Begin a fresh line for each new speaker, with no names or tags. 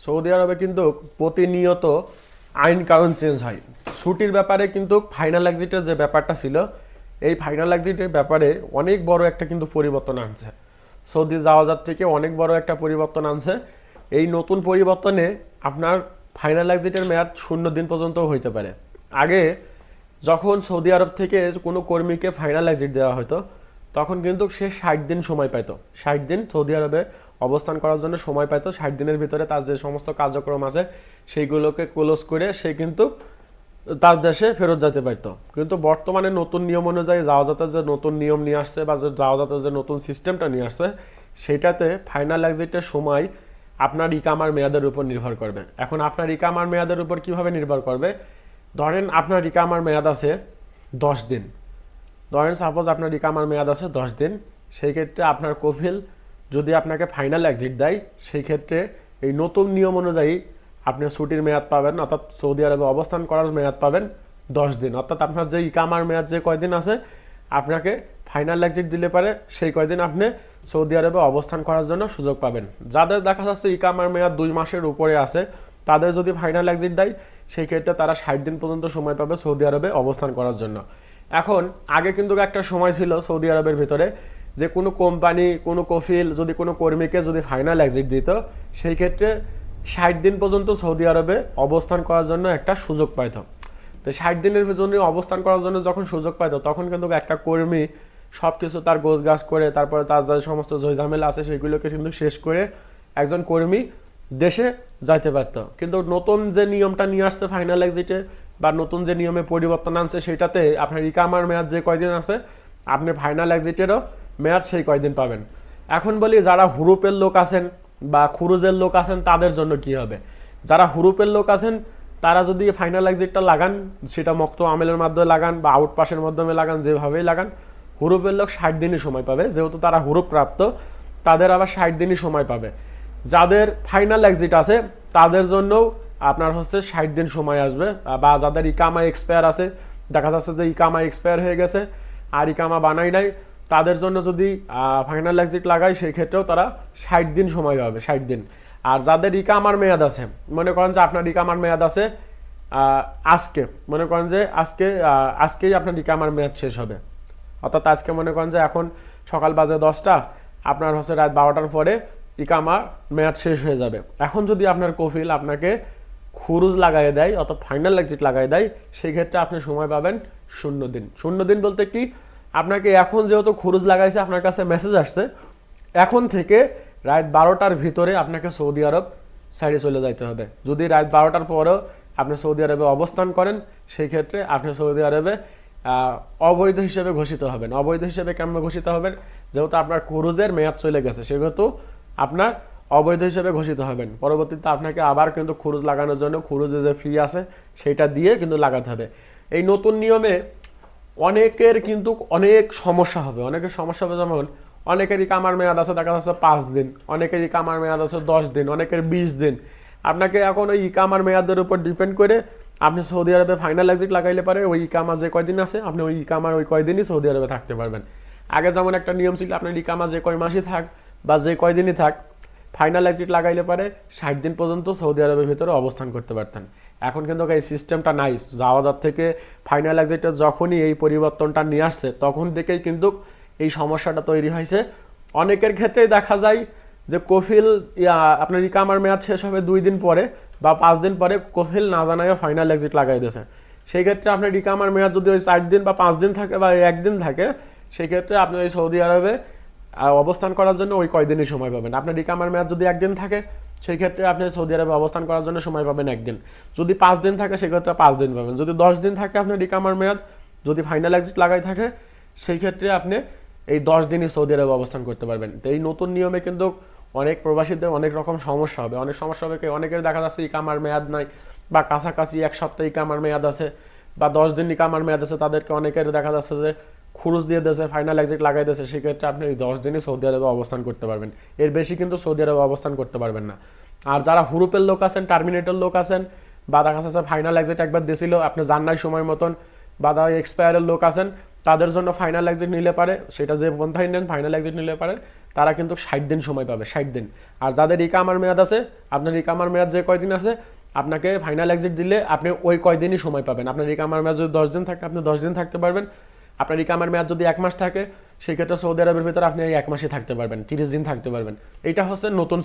Saudi আরবে কিন্তু প্রতিনিয়ত আইন কানুন চেঞ্জ হয়। ছুটির ব্যাপারে কিন্তু ফাইনাল এক্সিটের যে ব্যাপারটা ছিল, এই ফাইনাল এক্সিটের ব্যাপারে অনেক বড় একটা কিন্তু পরিবর্তন আনছে। সৌদি যাওয়াজাত থেকে অনেক বড় একটা পরিবর্তন আনছে। এই নতুন পরিবর্তনে আপনার ফাইনাল এক্সিটের মেয়াদ 0 দিন পর্যন্ত হইতে পারে। আগে যখন সৌদি আরব থেকে কোনো কর্মীকে ফাইনাল এক্সিট দেওয়া হতো, তখন কিন্তু সে 60 দিন সময় পাইতো। 60 দিন সৌদি আরবে অবস্থান করার জন্য সময় পাইতো। 60 দিনের ভিতরে তার যে সমস্ত কার্যক্রম আছে সেইগুলোকে ক্লোজ করে সে কিন্তু তার দেশে ফেরত যেতে পারতো। কিন্তু বর্তমানে নতুন নিয়ম অনুযায়ী যাওয়াজাতের যে নতুন নিয়ম নিয়ে আসছে বা যে যাওয়াজাতের যে নতুন সিস্টেমটা নিয়ে আসছে, সেটাতে ফাইনাল এক্সিটের সময় আপনার ইকামার মেয়াদের উপর নির্ভর করবে। এখন আপনার ইকামার মেয়াদের উপর কিভাবে নির্ভর করবে? ধরেন আপনার ইকামার মেয়াদ আছে 10 দিন। ধরেন সাপোজ আপনার ইকামার মেয়াদ আছে 10 দিন। সেই ক্ষেত্রে আপনার কফিল যদি আপনাকে ফাইনাল এক্সিট দেয়, সেই ক্ষেত্রে এই নতুন নিয়ম অনুযায়ী আপনি ছুটির মেয়াদ পাবেন, অর্থাৎ সৌদি আরবে অবস্থান করার মেয়াদ পাবেন 10 দিন। অর্থাৎ আপনার যে ইকামার মেয়াদ যে কয়দিন আছে, আপনাকে ফাইনাল এক্সিট দিলে পারে সেই কয়দিন আপনি সৌদি আরবে অবস্থান করার জন্য সুযোগ পাবেন। যাদের দেখা যাচ্ছে ইকামার মেয়াদ 2 মাসের উপরে আছে, তাদের যদি ফাইনাল এক্সিট দেয়, সেই ক্ষেত্রে তারা 60 দিন পর্যন্ত সময় পাবে সৌদি আরবে অবস্থান করার জন্য। এখন আগে কিন্তু একটা সময় ছিল সৌদি আরবের ভিতরে যে কোনো কোম্পানি, কোনো কফিল যদি কোনো কর্মীকে যদি ফাইনাল এক্সিট দিত, সেই ক্ষেত্রে 60 দিন পর্যন্ত সৌদি আরবে অবস্থান করার জন্য একটা সুযোগ পাইত। তো 60 দিনের জন্য অবস্থান করার জন্য যখন সুযোগ পাইত, তখন কিন্তু একটা কর্মী সব কিছু তার গোছগাছ করে, তারপরে তার যে সমস্ত ঝামেলা আছে সেগুলোকে কিন্তু শেষ করে একজন কর্মী দেশে যাইতে পারত। কিন্তু নতুন যে নিয়মটা নিয়ে আসছে ফাইনাল এক্সিটে, বা নতুন যে নিয়মে পরিবর্তন আনছে, সেটাতে আপনার ইকামার মেয়াদ যে কয়দিন আছে, আপনি ফাইনাল এক্সিটেরও মেয়াদ সেই কয়দিন পাবেন। এখন বলি যারা হুরুপের লোক আছেন বা খুরুজের লোক আছেন, তাদের জন্য কি হবে? যারা হুরুপের লোক আছেন, তারা যদি ফাইনাল এক্সিটটা লাগান, সেটা মক্ত আমেলের মাধ্যমে লাগান বা আউট পাসের মাধ্যমে লাগান, যেভাবেই লাগান, হুরুপের লোক 60 দিনই সময় পাবে। যেহেতু তারা হুরুপ প্রাপ্ত, তাদের আবার 60 দিনই সময় পাবে। যাদের ফাইনাল এক্সিট আছে, তাদের জন্যও আপনার হচ্ছে 60 দিন সময় আসবে। বা যাদের ইকামা এক্সপায়ার আছে, দেখা যাচ্ছে যে ইকামা এক্সপায়ার হয়ে গেছে আর ইকামা বানাই নাই, তাদের জন্য যদি ফাইনাল এক্সিট লাগায়, সেই ক্ষেত্রেও তারা 60 দিন সময় পাবে, 60 দিন। আর যাদের ইকামার মেয়াদ আছে, মনে করেন যে আপনার ইকামার মেয়াদ আছে আজকে, মনে করেন যে আজকেই আপনার ইকামার মেয়াদ শেষ হবে, অর্থাৎ আজকে মনে করেন যে এখন সকাল বাজে 10টা, আপনার হচ্ছে রাত 12টার পরে ইকামা মেয়াদ শেষ হয়ে যাবে। এখন যদি আপনার কফিল আপনাকে খুরুজ লাগাই দেয়, অর্থাৎ ফাইনাল এক্সিট লাগাই দেয়, সেই ক্ষেত্রে আপনি সময় পাবেন 0 দিন। 0 দিন বলতে কি, আপনাকে এখন যেহেতু খুরুজ লাগাইছে, আপনার কাছে মেসেজ আসছে, এখন থেকে রাত 12টার ভিতরে আপনাকে সৌদি আরব সাইডে চলে যাইতে হবে। যদি রাত 12টার পরেও আপনি সৌদি আরবে অবস্থান করেন, সেই ক্ষেত্রে আপনি সৌদি আরবে অবৈধ হিসেবে ঘোষিত হবেন। অবৈধ হিসেবে কেমন ঘোষিত হবেন? যেহেতু আপনার খুরুজের মেয়াদ চলে গেছে, সেহেতু আপনার অবৈধ হিসেবে ঘোষিত হবেন। পরবর্তীতে আপনাকে আবার কিন্তু খুরুজ লাগানোর জন্য খুরুজে যে ফি আছে, সেটা দিয়ে কিন্তু লাগাতে হবে। এই নতুন নিয়মে অনেকের কিন্তু অনেক সমস্যা হবে। অনেকের সমস্যা হবে, যেমন অনেকেরই কামার মেয়াদ আছে দেখা যাচ্ছে 5 দিন, অনেকেরই কামার মেয়াদ আছে 10 দিন, অনেকের 20 দিন। আপনাকে এখন ওই ইকামার মেয়াদের উপর ডিপেন্ড করে আপনি সৌদি আরবে ফাইনাল এক্সিট লাগাইলে পারে ওই ইকামা যে কয়দিন আছে, আপনি ওই ইকামার ওই কয়দিনই সৌদি আরবে থাকতে পারবেন। আগে যেমন একটা নিয়ম ছিল, আপনার ইকামা যে কয় মাসই থাক বা যে কয়দিনই থাক, ফাইনাল এক্সিট লাগাইলে পারে 60 দিন পর্যন্ত সৌদি আরবের ভিতরে অবস্থান করতে পারতেন। এখন কিন্তু এই সিস্টেমটা নাই। যাওয়াজাত থেকে ফাইনাল এক্সিটের যখনই এই পরিবর্তনটা নিয়ে আসছে, তখন থেকেই কিন্তু এই সমস্যাটা তৈরি হয়েছে। অনেকের ক্ষেত্রেই দেখা যায় যে কফিল আপনার ইকামার মেয়াদ শেষ হবে 2 দিন পরে বা 5 দিন পরে, কফিল না জানায় ফাইনাল এক্সিট লাগাই দিয়েছে। সেই ক্ষেত্রে আপনার ইকামার মেয়াদ যদি ওই 4 দিন বা 5 দিন থাকে বা 1 দিন থাকে, সেই ক্ষেত্রে আপনি ওই সৌদি আরবে অবস্থান করার জন্য ওই কয়দিনই সময় পাবেন। আপনার ইকামার মেয়াদ যদি 1 দিন থাকে, সেই ক্ষেত্রে আপনি সৌদি আরবে অবস্থান করার জন্য সময় পাবেন 1 দিন। যদি 5 দিন থাকে, সেক্ষেত্রে 5 দিন পাবেন। যদি 10 দিন থাকে আপনার ইকামার মেয়াদ, যদি ফাইনাল এক্সিট লাগাই থাকে, সেই ক্ষেত্রে আপনি এই 10 দিনই সৌদি আরবে অবস্থান করতে পারবেন। তো এই নতুন নিয়মে কিন্তু অনেক প্রবাসীদের অনেক রকম সমস্যা হবে। অনেক সমস্যা হবে, অনেকের দেখা যাচ্ছে ইকামার মেয়াদ নাই বা কাছাকাছি 1 সপ্তাহ ইকামার মেয়াদ আছে বা 10 দিন ইকামার মেয়াদ আছে, তাদেরকে অনেকের দেখা যাচ্ছে যে খুরুজ দিয়ে দিয়েছে, ফাইনাল এক্সিট লাগাই দিয়েছে। সেক্ষেত্রে আপনি এই 10 দিনই সৌদি আরবে অবস্থান করতে পারবেন, এর বেশি কিন্তু সৌদি আরবে অবস্থান করতে পারবেন না। আর যারা হুরুপের লোক আছেন, টার্মিনেটর লোক আছেন, বা দেখা যাচ্ছে ফাইনাল এক্সিট একবার দিয়েছিল, আপনি যান নাই সময় মতন, বা যারা এক্সপায়ারের লোক আছেন, তাদের জন্য ফাইনাল এক্সিট নিলে পারে, সেটা যে পন্থাই নেন ফাইনাল এক্সিট নিলে পারে, তারা কিন্তু 60 দিন সময় পাবে, 60 দিন। আর যাদের ইকামার মেয়াদ আছে, আপনার ইকামার মেয়াদ যে কয়দিন আছে, আপনাকে ফাইনাল এক্সিট দিলে আপনি ওই কয়দিনই সময় পাবেন। আপনার ইকামার মেয়াদ যদি 10 দিন থাকে, আপনি 10 দিন থাকতে পারবেন। আপনার ইকামার মেয়াদ যদি 1 মাস থাকে, সেই ক্ষেত্রে সৌদি আরবের ভিতরে আপনি এই 1 মাসে থাকতে পারবেন, 30 দিন থাকতে পারবেন। এইটা হচ্ছে নতুন